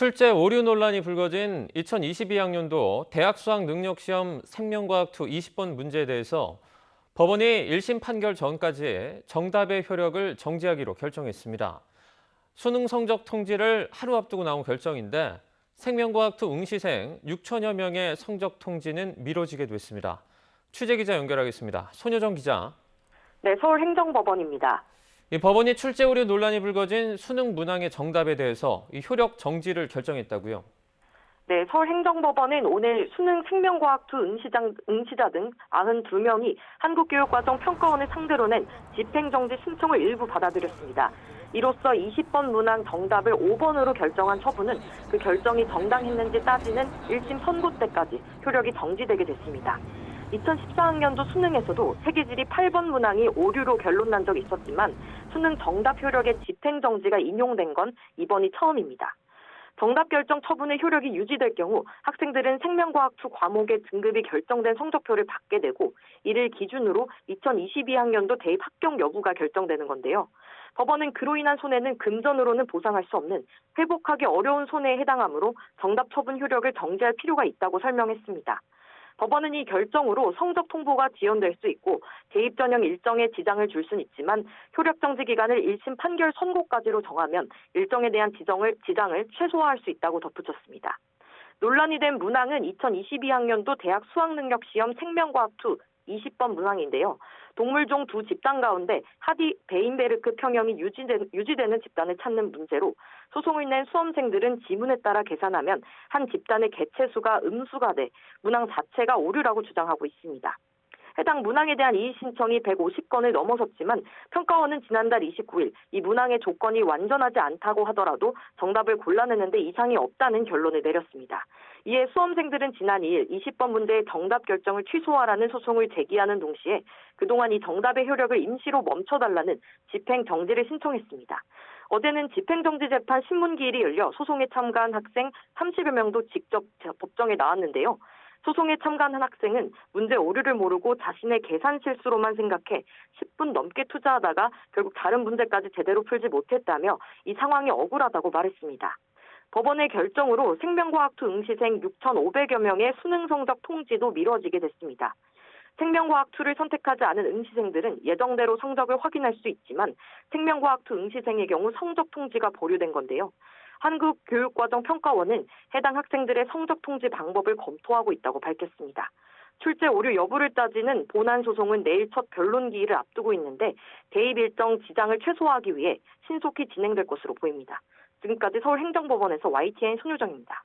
출제 오류 논란이 불거진 2022학년도 대학 수학 능력 시험 생명과학2 20번 문제에 대해서 법원이 1심 판결 전까지 정답의 효력을 정지하기로 결정했습니다. 수능 성적 통지를 하루 앞두고 나온 결정인데 생명과학2 응시생 6천여 명의 성적 통지는 미뤄지게 됐습니다. 취재 기자 연결하겠습니다. 손효정 기자. 네, 서울행정법원입니다. 이 법원이 출제 오류 논란이 불거진 수능 문항의 정답에 대해서 이 효력 정지를 결정했다고요? 네, 서울행정법원은 오늘 수능 생명과학2 응시자 등 92명이 한국교육과정평가원을 상대로 낸 집행정지 신청을 일부 받아들였습니다. 이로써 20번 문항 정답을 5번으로 결정한 처분은 그 결정이 정당했는지 따지는 1심 선고 때까지 효력이 정지되게 됐습니다. 2014학년도 수능에서도 세계지리 8번 문항이 오류로 결론난 적이 있었지만 수능 정답 효력의 집행정지가 인용된 건 이번이 처음입니다. 정답 결정 처분의 효력이 유지될 경우 학생들은 생명과학2 과목의 등급이 결정된 성적표를 받게 되고 이를 기준으로 2022학년도 대입 합격 여부가 결정되는 건데요. 법원은 그로 인한 손해는 금전으로는 보상할 수 없는 회복하기 어려운 손해에 해당하므로 정답 처분 효력을 정지할 필요가 있다고 설명했습니다. 법원은 이 결정으로 성적 통보가 지연될 수 있고 대입 전형 일정에 지장을 줄 수는 있지만 효력 정지 기간을 1심 판결 선고까지로 정하면 일정에 대한 지장을 최소화할 수 있다고 덧붙였습니다. 논란이 된 문항은 2022학년도 대학 수학능력시험 생명과학2 20번 문항인데요. 동물종 두 집단 가운데 하디 베인베르크 평형이 유지되는 집단을 찾는 문제로 소송을 낸 수험생들은 지문에 따라 계산하면 한 집단의 개체수가 음수가 돼 문항 자체가 오류라고 주장하고 있습니다. 해당 문항에 대한 이의 신청이 150건을 넘어섰지만 평가원은 지난달 29일 이 문항의 조건이 완전하지 않다고 하더라도 정답을 골라내는데 이상이 없다는 결론을 내렸습니다. 이에 수험생들은 지난 2일 20번 문제의 정답 결정을 취소하라는 소송을 제기하는 동시에 그동안 이 정답의 효력을 임시로 멈춰달라는 집행정지를 신청했습니다. 어제는 집행정지 재판 신문기일이 열려 소송에 참가한 학생 30여 명도 직접 법정에 나왔는데요. 소송에 참가한 학생은 문제 오류를 모르고 자신의 계산 실수로만 생각해 10분 넘게 투자하다가 결국 다른 문제까지 제대로 풀지 못했다며 이 상황이 억울하다고 말했습니다. 법원의 결정으로 생명과학2 응시생 6,500여 명의 수능 성적 통지도 미뤄지게 됐습니다. 생명과학2를 선택하지 않은 응시생들은 예정대로 성적을 확인할 수 있지만 생명과학2 응시생의 경우 성적 통지가 보류된 건데요. 한국교육과정평가원은 해당 학생들의 성적 통지 방법을 검토하고 있다고 밝혔습니다. 출제 오류 여부를 따지는 본안 소송은 내일 첫 변론 기일을 앞두고 있는데 대입 일정 지장을 최소화하기 위해 신속히 진행될 것으로 보입니다. 지금까지 서울행정법원에서 YTN 손효정입니다.